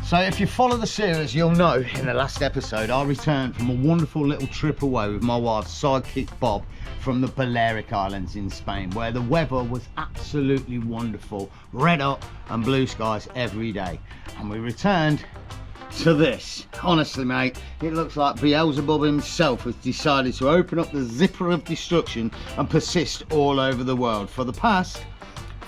So if you follow the series, you'll know in the last episode I returned from a wonderful little trip away with my wife's sidekick Bob from the Balearic Islands in Spain, where the weather was absolutely wonderful, red hot and blue skies every day. And we returned to this. Honestly, mate, it looks like Beelzebub himself has decided to open up the zipper of destruction and persist all over the world for the past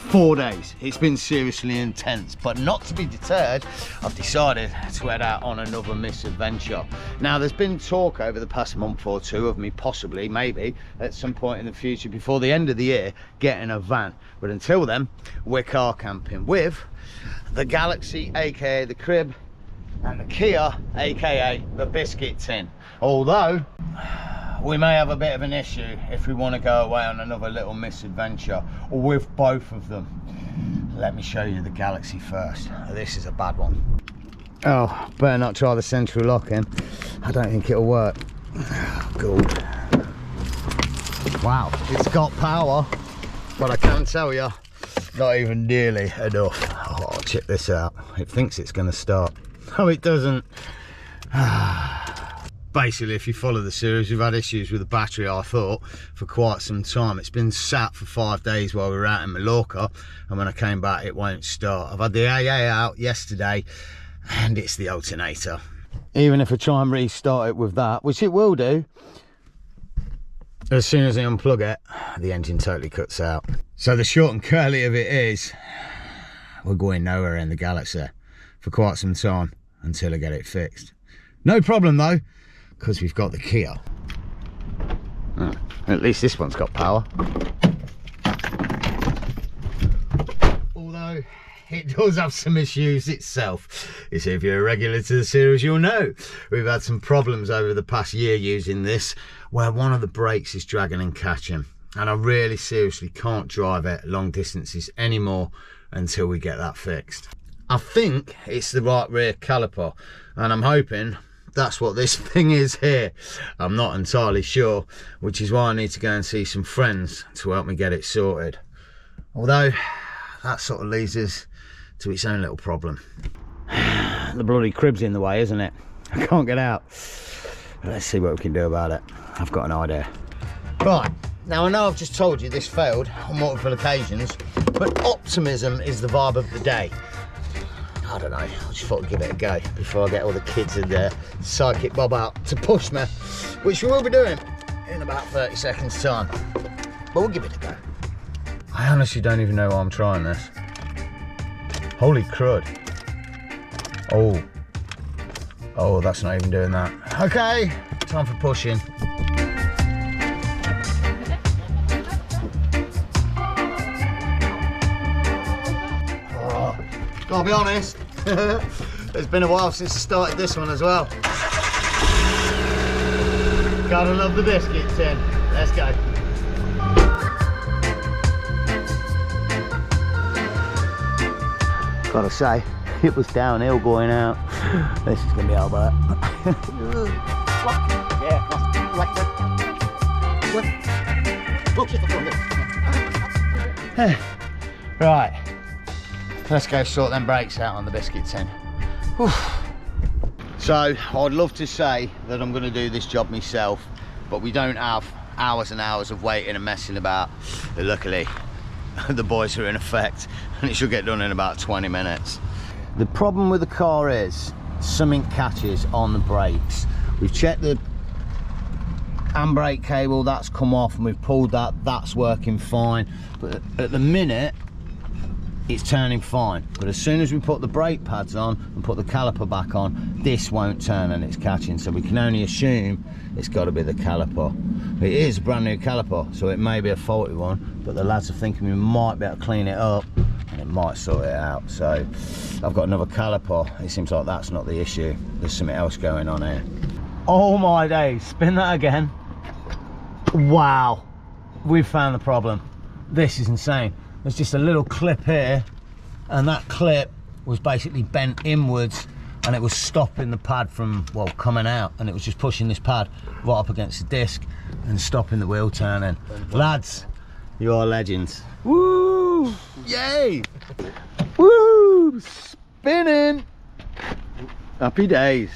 4 days. It's been seriously intense, but not to be deterred, I've decided to head out on another misadventure. Now, there's been talk over the past month or two of me possibly, maybe, at some point in the future, before the end of the year, getting a van. But until then, we're car camping with the Galaxy, aka the Crib, and the Kia, aka the Biscuit tin. Although we may have a bit of an issue if we want to go away on another little misadventure, or with both of them. Let me show you the Galaxy first. This is a bad one. Oh, better not try the central locking. I don't think it'll work. Oh, good. Wow, it's got power, but I can tell you, not even nearly enough. Oh, check this out. It thinks it's going to start. Oh, it doesn't. Basically, if you follow the series, we've had issues with the battery, I thought, for quite some time. It's been sat for 5 days while we were out in Mallorca, and when I came back, it won't start. I've had the AA out yesterday, and it's the alternator. Even if I try and restart it with that, which it will do, as soon as I unplug it, the engine totally cuts out. So the short and curly of it is, we're going nowhere in the Galaxy for quite some time until I get it fixed. No problem though, because we've got the Kia. Oh, at least this one's got power. Although it does have some issues itself. You see, if you're a regular to the series, you'll know we've had some problems over the past year using this, where one of the brakes is dragging and catching, and I really seriously can't drive it long distances anymore until we get that fixed. I think it's the right rear caliper, and I'm hoping that's what this thing is here. I'm not entirely sure, which is why I need to go and see some friends to help me get it sorted. Although that sort of leads us to its own little problem. The bloody crib's in the way, isn't it? I can't get out. Let's see what we can do about it. I've got an idea. Right, now I know I've just told you this failed on multiple occasions, but optimism is the vibe of the day. I don't know, I just thought I'd give it a go before I get all the kids in there, sidekick Bob out to push me, which we will be doing in about 30 seconds time, but we'll give it a go. I honestly don't even know why I'm trying this. Holy crud. Oh, that's not even doing that. Okay, time for pushing. I'll be honest, it's been a while since I started this one as well. Gotta love the Biscuit tin. Let's go. Gotta say, it was downhill going out. This is gonna be Albert. Right. Let's go sort them brakes out on the Biscuit tin. Whew. So I'd love to say that I'm going to do this job myself, but we don't have hours and hours of waiting and messing about. But luckily the boys are in effect, and it should get done in about 20 minutes. The problem with the car is something catches on the brakes. We've checked the handbrake cable, that's come off, and we've pulled that, that's working fine, but at the minute it's turning fine. But as soon as we put the brake pads on and put the caliper back on, this won't turn and it's catching, so we can only assume it's got to be the caliper. It is a brand new caliper, so it may be a faulty one, but the lads are thinking we might be able to clean it up and it might sort it out. So I've got another caliper. It seems like that's not the issue, there's something else going on here. Oh my days, spin that again. Wow, we've found the problem. This is insane. There's just a little clip here, and that clip was basically bent inwards, and it was stopping the pad from, well, coming out, and it was just pushing this pad right up against the disc and stopping the wheel turning. Lads, you are legends. Woo! Yay! Woo! Spinning! Happy days.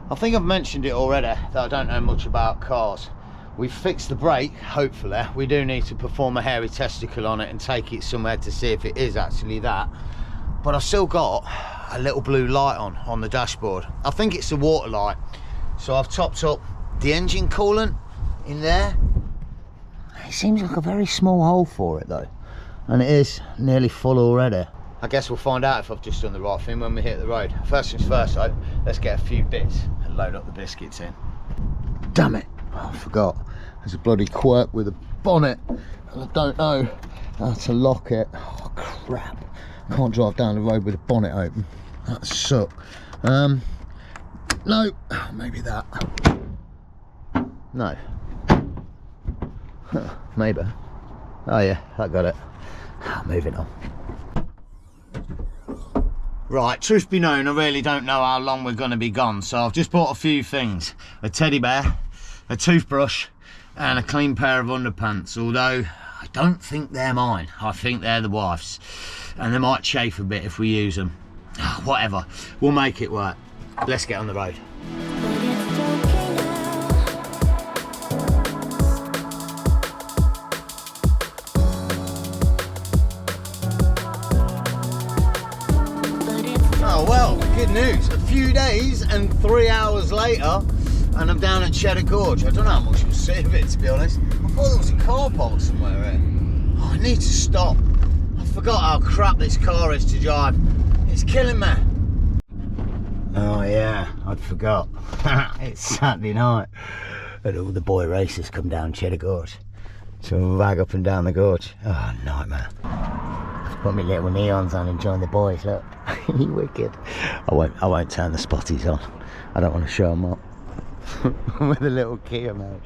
I think I've mentioned it already that I don't know much about cars. We've fixed the brake, hopefully. We do need to perform a hairy testicle on it and take it somewhere to see if it is actually that. But I've still got a little blue light on the dashboard. I think it's the water light. So I've topped up the engine coolant in there. It seems like a very small hole for it though. And it is nearly full already. I guess we'll find out if I've just done the right thing when we hit the road. First things first though, let's get a few bits and load up the biscuits in. Damn it, oh, I forgot. There's a bloody quirk with a bonnet and I don't know how to lock it. Oh crap, can't drive down the road with the bonnet open. That sucks. No, maybe that. No. Huh, maybe. Oh yeah, I got it. Moving on. Right, truth be known, I really don't know how long we're going to be gone, so I've just bought a few things. A teddy bear, a toothbrush, and a clean pair of underpants, although I don't think they're mine. I think they're the wife's, and they might chafe a bit if we use them. Whatever, we'll make it work. Let's get on the road. Oh well, good news. A few days and 3 hours later, and I'm down at Cheddar Gorge. I don't know how much you'll see of it, to be honest. I thought there was a car park somewhere here. Oh, I need to stop. I forgot how crap this car is to drive. It's killing me. Oh yeah, I'd forgot. It's Saturday night and all the boy racers come down Cheddar Gorge to rag up and down the gorge. Oh, nightmare. I've put my little neons on and join the boys, look. You wicked. I won't turn the spotties on. I don't want to show them up. With a little Kia, mate.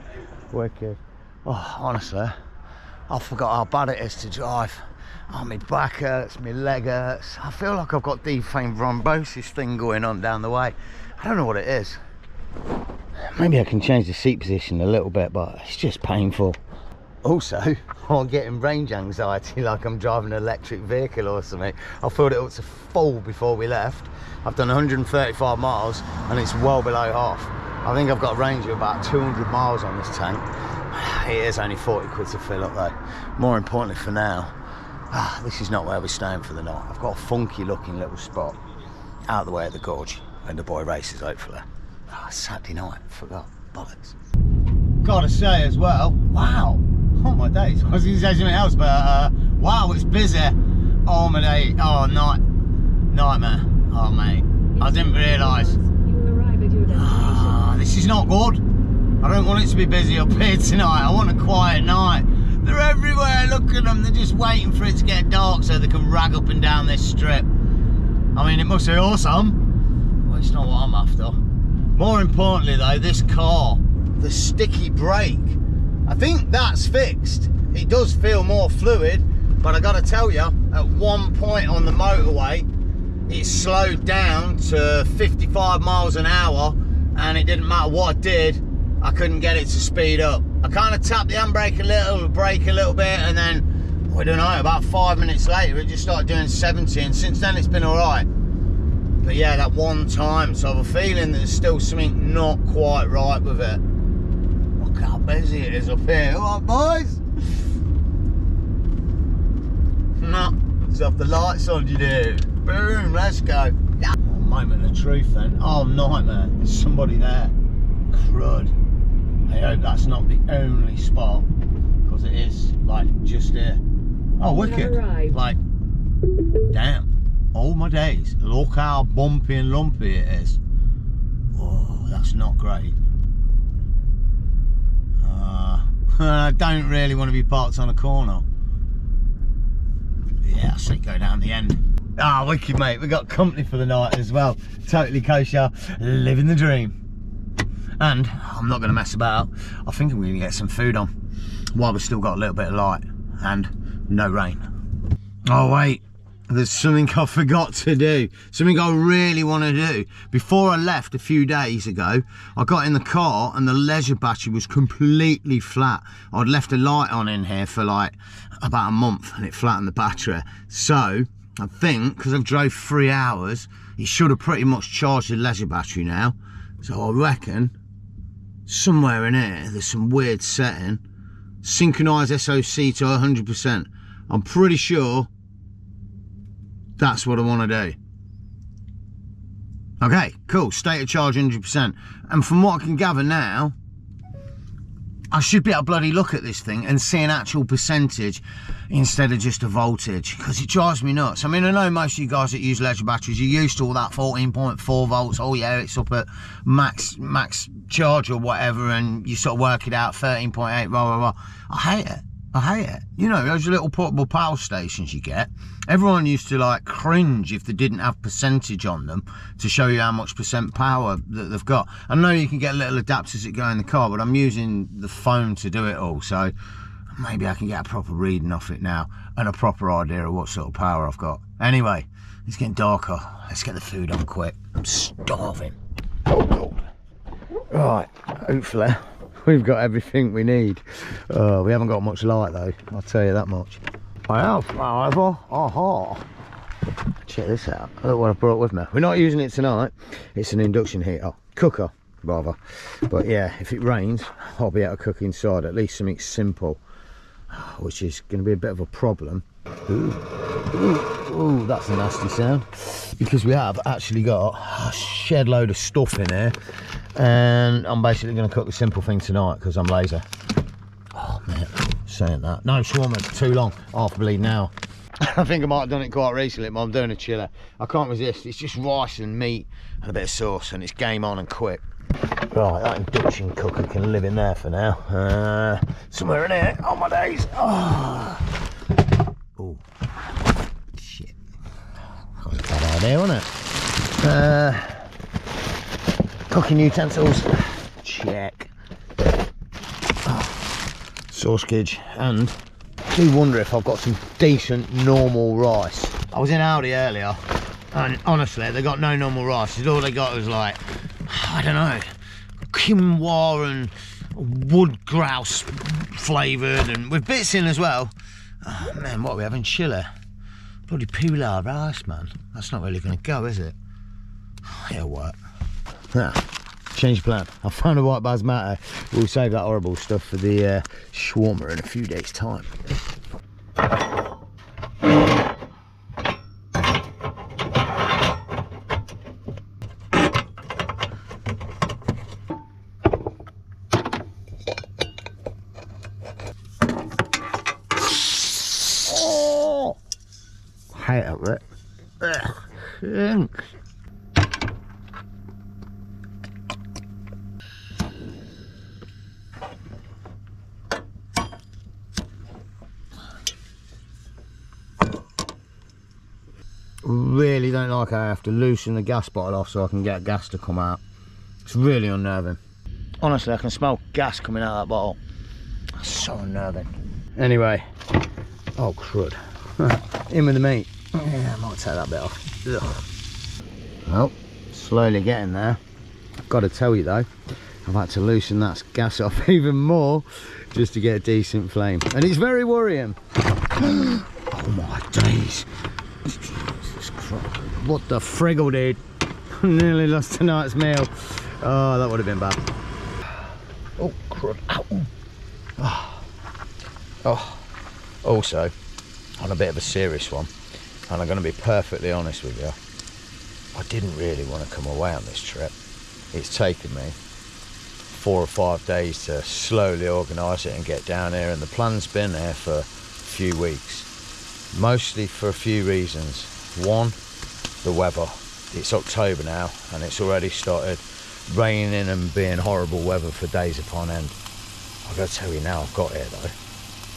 Wicked. Oh, honestly, I forgot how bad it is to drive. Oh, my back hurts, my leg hurts. I feel like I've got deep vein thrombosis thing going on down the way. I don't know what it is. Maybe I can change the seat position a little bit, but it's just painful. Also, I'm getting range anxiety like I'm driving an electric vehicle or something. I filled it up to full before we left. I've done 135 miles and it's well below half. I think I've got a range of about 200 miles on this tank. It is only 40 quid to fill up though. More importantly for now, this is not where we're staying for the night. I've got a funky looking little spot out the way of the gorge and the boy races hopefully. Saturday night, forgot, bollocks. Gotta say as well, wow. Oh my days, I was going to say something else, but wow, it's busy. Oh my day, oh nightmare. Oh mate, I didn't realise. This is not good. I don't want it to be busy up here tonight. I want a quiet night. They're everywhere, look at them. They're just waiting for it to get dark so they can rag up and down this strip. I mean, it must be awesome. Well, it's not what I'm after. More importantly though, this car, the sticky brake, I think that's fixed. It does feel more fluid, but I gotta tell you, at one point on the motorway, it slowed down to 55 miles an hour, and it didn't matter what I did, I couldn't get it to speed up. I kind of tapped the handbrake a little, brake a little bit, and then, I don't know, about 5 minutes later, it just started doing 70, and since then it's been all right. But yeah, that one time, so I have a feeling there's still something not quite right with it. Look how busy it is up here. Come on, boys. No, let's have the lights on, you do. Boom, let's go. Oh, moment of truth then. Oh, nightmare. There's somebody there. Crud. I hope that's not the only spot, because it is, like, just here. Oh, wicked. Like, damn. Oh my days. Look how bumpy and lumpy it is. Oh, that's not great. I don't really want to be parked on a corner. Yeah, I say go down the end. Ah, wicked, mate. We got company for the night as well. Totally kosher, living the dream. And I'm not going to mess about. I think I'm going to get some food on while we've still got a little bit of light and no rain. Oh wait, there's something I forgot to do. Something I really want to do. Before I left a few days ago, I got in the car and the leisure battery was completely flat. I'd left a light on in here for like about a month and it flattened the battery. So I think, because I've drove 3 hours, it should have pretty much charged the leisure battery now. So I reckon somewhere in here there's some weird setting. Synchronise SOC to 100%. I'm pretty sure that's what I want to do. Okay, cool. State of charge 100%. And from what I can gather now, I should be able to bloody look at this thing and see an actual percentage instead of just a voltage, because it drives me nuts. I mean, I know most of you guys that use leisure batteries, you're used to all that 14.4 volts. Oh yeah, it's up at max charge or whatever, and you sort of work it out, 13.8, blah, blah, blah. I hate it. I hate it. You know, those little portable power stations you get, everyone used to like cringe if they didn't have percentage on them to show you how much percent power that they've got. I know you can get little adapters that go in the car, but I'm using the phone to do it all, so maybe I can get a proper reading off it now and a proper idea of what sort of power I've got. Anyway, it's getting darker. Let's get the food on quick. I'm starving. Oh God. Right, hopefully we've got everything we need. We haven't got much light though, I'll tell you that much. I have, however, check this out. Look what I brought with me. We're not using it tonight. It's an induction heater, cooker rather. But yeah, if it rains, I'll be able to cook inside, at least something simple, which is going to be a bit of a problem. Ooh, ooh, ooh, that's a nasty sound, because we have actually got a shed load of stuff in here, and I'm basically going to cook the simple thing tonight because I'm lazy. Oh man, saying that, no shawarma, too long, half a bleeding hour. I think I might have done it quite recently, but I'm doing a chiller. I can't resist. It's just rice and meat and a bit of sauce, and it's game on and quick. Right, that induction cooker can live in there for now. Somewhere in here, on my days. Oh, oh shit. That was a bad idea, wasn't it? Cooking utensils, check. Sauce kidge, and I do wonder if I've got some decent normal rice. I was in Aldi earlier, and honestly, they got no normal rice. All they got was like, I don't know, quinoa and wood grouse flavoured, and with bits in as well. Oh man, what are we having? Chili? Bloody pilau rice, man. That's not really going to go, is it? It'll work. Nah, change plan. I found a white basmati. We'll save that horrible stuff for the shawarma in a few days' time. Oh, I hate it. Ugh. Really don't like how I have to loosen the gas bottle off so I can get gas to come out. It's really unnerving. Honestly, I can smell gas coming out of that bottle. That's so unnerving. Anyway, oh crud. In with the meat. Yeah, I might take that bit off. Ugh. Well, slowly getting there. I've got to tell you though, I've had to loosen that gas off even more just to get a decent flame. And it's very worrying. Oh my days. What the friggle, dude? Nearly lost tonight's meal. Oh, that would have been bad. Oh, crud. Ow. Oh. Also, on a bit of a serious one, and I'm going to be perfectly honest with you, I didn't really want to come away on this trip. It's taken me 4 or 5 days to slowly organise it and get down here, and the plan's been there for a few weeks, mostly for a few reasons. One, the weather. It's October now and it's already started raining and being horrible weather for days upon end. I've got to tell you now, I've got here though,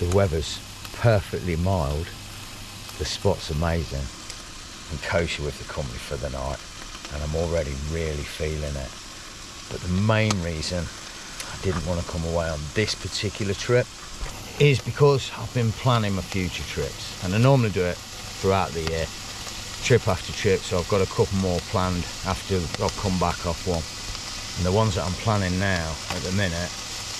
the weather's perfectly mild, the spot's amazing, I'm kosher with the company for the night, and I'm already really feeling it. But the main reason I didn't want to come away on this particular trip is because I've been planning my future trips, and I normally do it throughout the year, trip after trip, so I've got a couple more planned after I've come back off one. And the ones that I'm planning now at the minute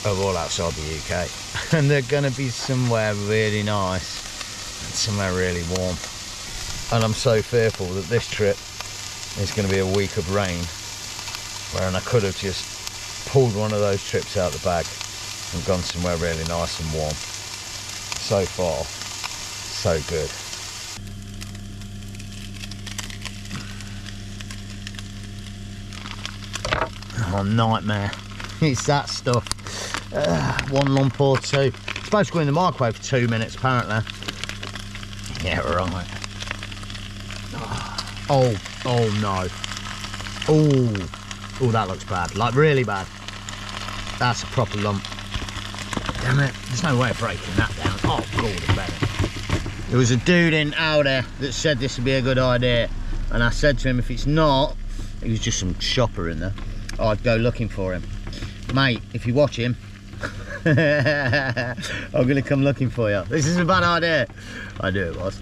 are all outside the UK, and they're going to be somewhere really nice and somewhere really warm. And I'm so fearful that this trip is going to be a week of rain, wherein I could have just pulled one of those trips out the bag and gone somewhere really nice and warm. So far, so good. Oh, nightmare. It's that stuff. One lump or two. It's supposed to go in the microwave for 2 minutes, apparently. Yeah, right. Oh no. Oh, that looks bad. Like, really bad. That's a proper lump. Damn it. There's no way of breaking that down. Oh, God, better. There was a dude in out there that said this would be a good idea. And I said to him, if it's not, he was just some shopper in there, I'd go looking for him. Mate, if you watch him, I'm gonna come looking for you. This is a bad idea. I knew it was.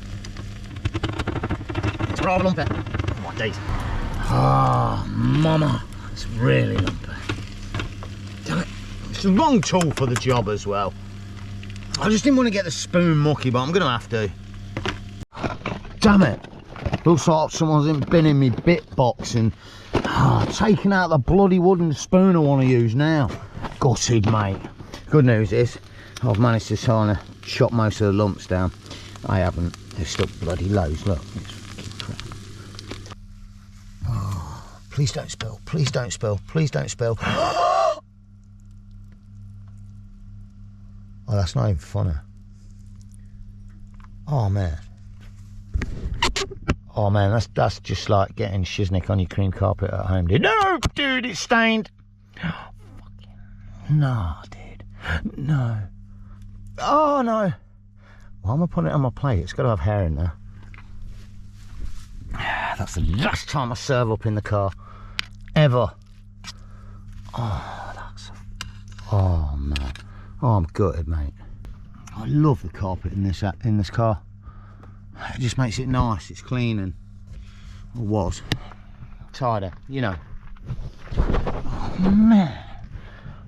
It's rather lumpy. Oh my days. Oh, mama. It's really lumpy. Damn it. It's the wrong tool for the job as well. I just didn't want to get the spoon mucky, but I'm gonna have to. Damn it. Looks like someone's been in my bit box and taking out the bloody wooden spoon I want to use now. Gutted, mate. Good news is I've managed to kind of chop most of the lumps down. I haven't. There's still bloody loads. Look. Oh, please don't spill. Please don't spill. Please don't spill. Oh, that's not even funny. Oh man. Oh man, that's just like getting shiznick on your cream carpet at home, dude. No, dude, it's stained. Oh, fucking no, dude. No. Oh no. Why am I putting it on my plate? It's got to have hair in there. That's the last time I serve up in the car. Ever. Oh, that's... Oh man. Oh, I'm gutted, mate. I love the carpet in this car. It just makes it nice, it's clean and, or was, tidy, you know. Oh man,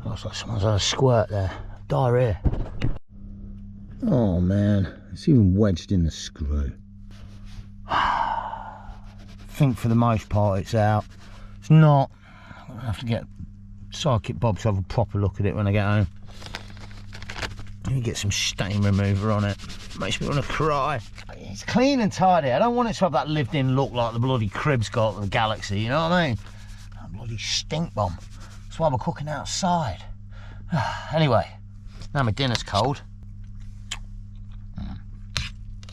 looks like someone's had a squirt there, diarrhea. Oh man, it's even wedged in the screw. I think for the most part it's out. It's not. I'm gonna have to get Sidekick Bob to have a proper look at it when I get home. Let me get some stain remover on it. Makes me want to cry. It's clean and tidy. I don't want it to have that lived-in look like the bloody crib's got at the Galaxy, you know what I mean? That bloody stink bomb. That's why we're cooking outside. Anyway, now my dinner's cold.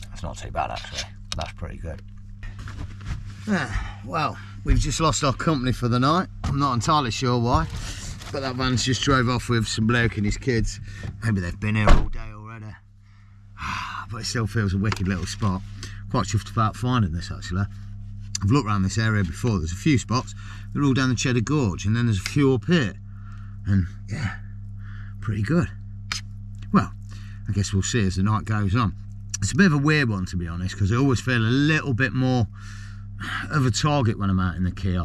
That's not too bad, actually. That's pretty good. Well, we've just lost our company for the night. I'm not entirely sure why, but that van's just drove off with some bloke and his kids. Maybe they've been here all day already. But it still feels a wicked little spot. Quite chuffed about finding this, actually. I've looked around this area before. There's a few spots. They're all down the Cheddar Gorge, and then there's a few up here. And yeah, pretty good. Well, I guess we'll see as the night goes on. It's a bit of a weird one, to be honest, because I always feel a little bit more of a target when I'm out in the Kia.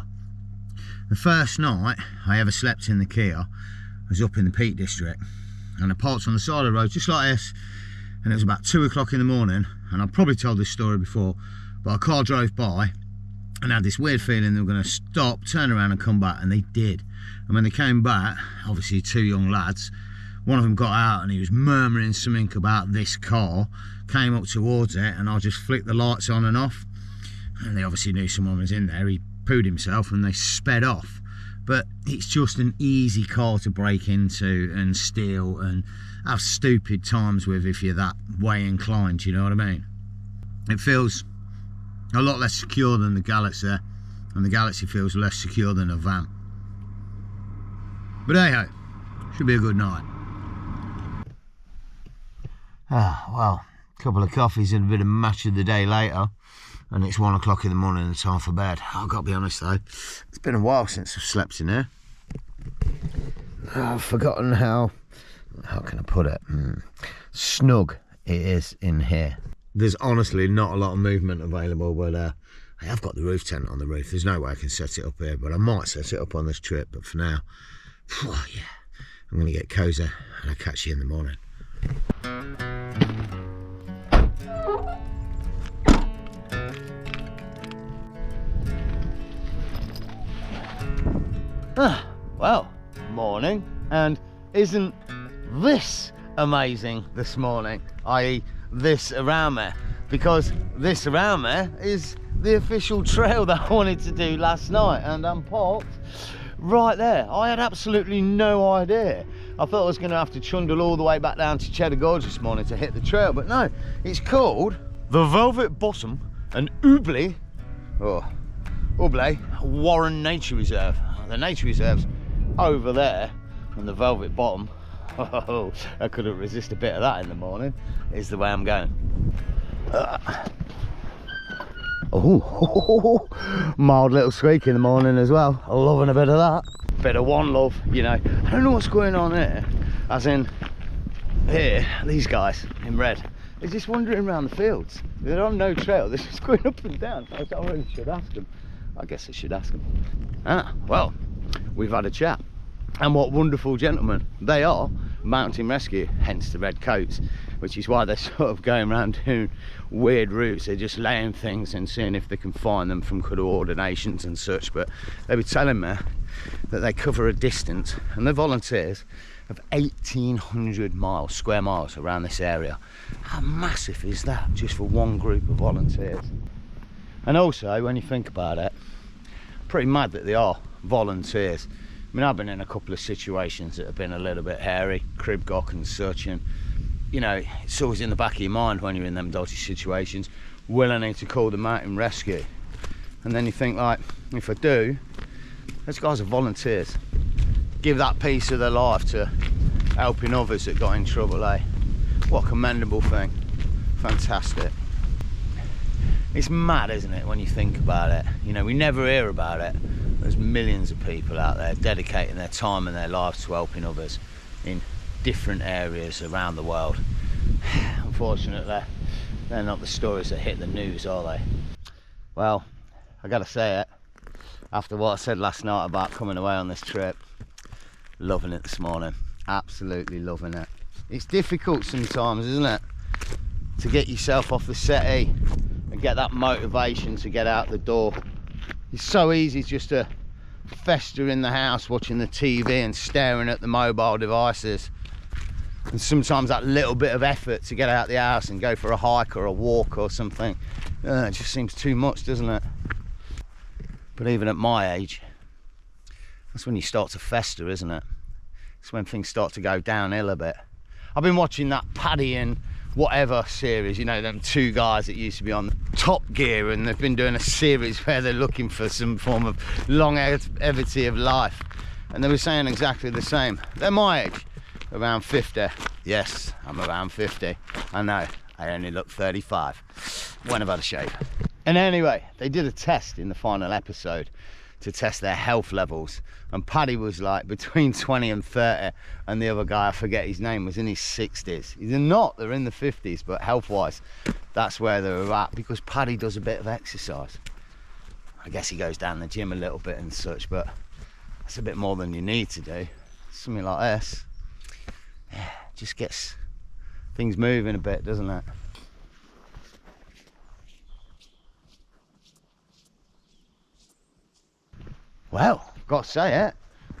The first night I ever slept in the Kia was up in the Peak District, and I parked on the side of the road just like this, and it was about 2 o'clock in the morning, and I've probably told this story before, but a car drove by and I had this weird feeling they were going to stop, turn around and come back, and they did. And when they came back, obviously two young lads, one of them got out and he was murmuring something about this car, came up towards it, and I just flicked the lights on and off, and they obviously knew someone was in there. He pooed himself and they sped off. But it's just an easy car to break into and steal and have stupid times with if you're that way inclined, you know what I mean? It feels a lot less secure than the Galaxy, and the Galaxy feels less secure than a van. But hey ho, should be a good night. Ah, well, a couple of coffees and a bit of match of the day later, and it's 1 o'clock in the morning and time for bed. I've got to be honest though, it's been a while since I've slept in here. I've forgotten how can I put it? Snug it is in here. There's honestly not a lot of movement available, but I have got the roof tent on the roof. There's no way I can set it up here, but I might set it up on this trip. But for now, yeah, I'm going to get cozy and I'll catch you in the morning. And isn't this amazing this morning, i.e. this around there? Because this around there is the official trail that I wanted to do last night, and I'm parked right there. I had absolutely no idea. I thought I was going to have to trundle all the way back down to Cheddar Gorge this morning to hit the trail, but no, it's called the Velvet Bottom and Oubley Warren Nature Reserve. The nature reserve's over there, and the Velvet Bottom, oh, I couldn't resist a bit of that in the morning, is the way I'm going. Oh, mild little squeak in the morning as well. Loving a bit of that. Bit of one love, you know. I don't know what's going on here. As in, here, these guys in red, they're just wandering around the fields. They're on no trail. They're just going up and down. I really should ask them. I guess I should ask them. Well, we've had a chat. And what wonderful gentlemen they are. Mountain rescue, hence the red coats, which is why they're sort of going around doing weird routes. They're just laying things and seeing if they can find them from coordinations and such. But they were telling me that they cover a distance, and they're volunteers, of 1,800 miles, square miles around this area. How massive is that just for one group of volunteers? And also, when you think about it, pretty mad that they are volunteers. I mean, I've been in a couple of situations that have been a little bit hairy, crib gock and such, and you know, it's always in the back of your mind when you're in them dodgy situations, will I need to call the mountain rescue? And then you think, like, if I do, those guys are volunteers. Give that piece of their life to helping others that got in trouble, eh? What a commendable thing. Fantastic. It's mad, isn't it, when you think about it? You know, we never hear about it. There's millions of people out there dedicating their time and their lives to helping others in different areas around the world. Unfortunately, they're not the stories that hit the news, are they? Well, I gotta say it, after what I said last night about coming away on this trip, loving it this morning. Absolutely loving it. It's difficult sometimes, isn't it, to get yourself off the settee and get that motivation to get out the door. It's so easy just to fester in the house watching the TV and staring at the mobile devices. And sometimes that little bit of effort to get out the house and go for a hike or a walk or something, it just seems too much, doesn't it? But even at my age, that's when you start to fester, isn't it? It's when things start to go downhill a bit. I've been watching that Paddy and whatever series, you know, them two guys that used to be on Top Gear, and they've been doing a series where they're looking for some form of longevity of life, and they were saying exactly the same. They're my age, around 50. Yes, I'm around 50. I know, I only look 35 when I've had a shave. And anyway, they did a test in the final episode to test their health levels, and Paddy was like between 20 and 30, and the other guy, I forget his name, was in his 60s. They're not, they're in the 50s, but health wise that's where they were at, because Paddy does a bit of exercise. I guess he goes down the gym a little bit and such, but that's a bit more than you need to do. Something like this, yeah, just gets things moving a bit, doesn't it? Well, I've got to say it,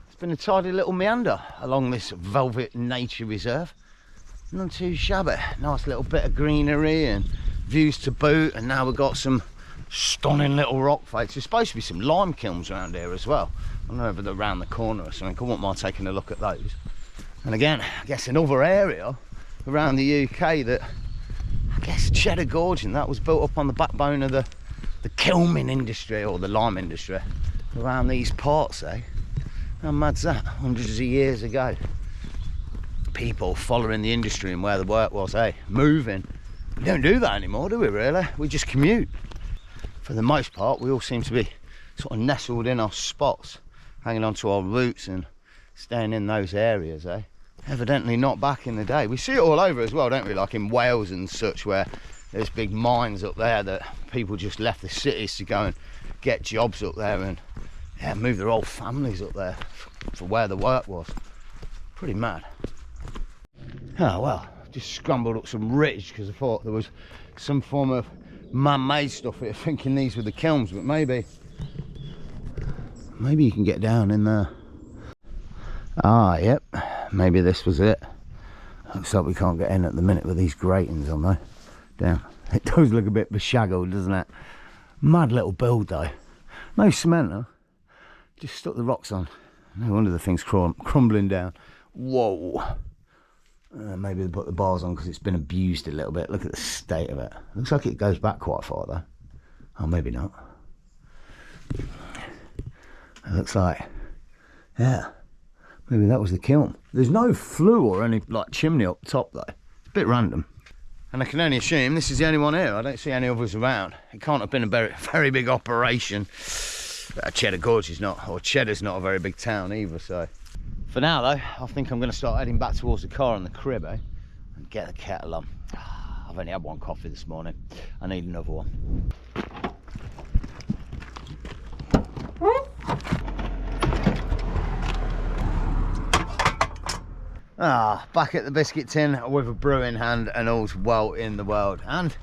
it's been a tidy little meander along this Velvet Nature Reserve. Not too shabby. Nice little bit of greenery and views to boot, and now we've got some stunning little rock face. There's supposed to be some lime kilns around here as well. I don't know if they're around the corner or something. I wouldn't mind taking a look at those. And again, I guess another area around the UK that, I guess Cheddar Gorge, and that was built up on the backbone of the kilning industry, or the lime industry, around these parts, eh? How mad's that? Hundreds of years ago. People following the industry and where the work was, eh? Moving. We don't do that anymore, do we really? We just commute. For the most part, we all seem to be sort of nestled in our spots, hanging on to our roots and staying in those areas, eh? Evidently not back in the day. We see it all over as well, don't we? Like in Wales and such, where there's big mines up there that people just left the cities to go and get jobs up there, and yeah, move their whole families up there for where the work was. Pretty mad. Oh well, just scrambled up some ridge because I thought there was some form of man-made stuff here, thinking these were the kilns, but maybe you can get down in there. Ah, yep, maybe this was it. Looks like we can't get in at the minute with these gratings on though. Damn, it does look a bit beshaggled, doesn't it? Mad little build though. No cement though. Just stuck the rocks on. No wonder the thing's crumbling down. Whoa. Maybe they put the bars on because it's been abused a little bit. Look at the state of it. Looks like it goes back quite far though. Oh, maybe not. It looks like, yeah, maybe that was the kiln. There's no flue or any like chimney up top though. It's a bit random. And I can only assume this is the only one here. I don't see any others around. It can't have been a very big operation. Cheddar Gorge is not, or Cheddar's not a very big town either, so. For now though, I think I'm gonna start heading back towards the car and the crib, and get the kettle on. I've only had one coffee this morning. I need another one. Back at the biscuit tin with a brew in hand and all's well in the world. And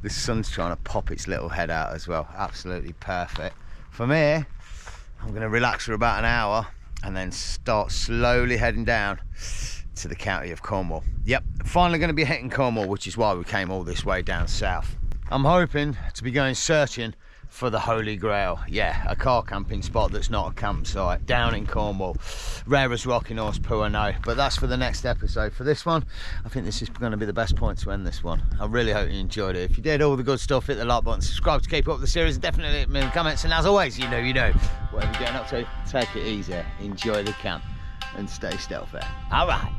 the sun's trying to pop its little head out as well. Absolutely perfect. From here, I'm going to relax for about an hour and then start slowly heading down to the county of Cornwall. Yep, finally going to be hitting Cornwall, which is why we came all this way down south. I'm hoping to be going searching for the Holy Grail. Yeah, a car camping spot that's not a campsite down in Cornwall. Rare as rock in Horse Poo, I know, but that's for the next episode. For this one, I think this is going to be the best point to end this one. I really hope you enjoyed it. If you did, all the good stuff, hit the like button, subscribe to keep up with the series, and definitely hit me in the comments. And as always, you know, whatever you're getting up to, take it easy, enjoy the camp, and stay stealthy. All right.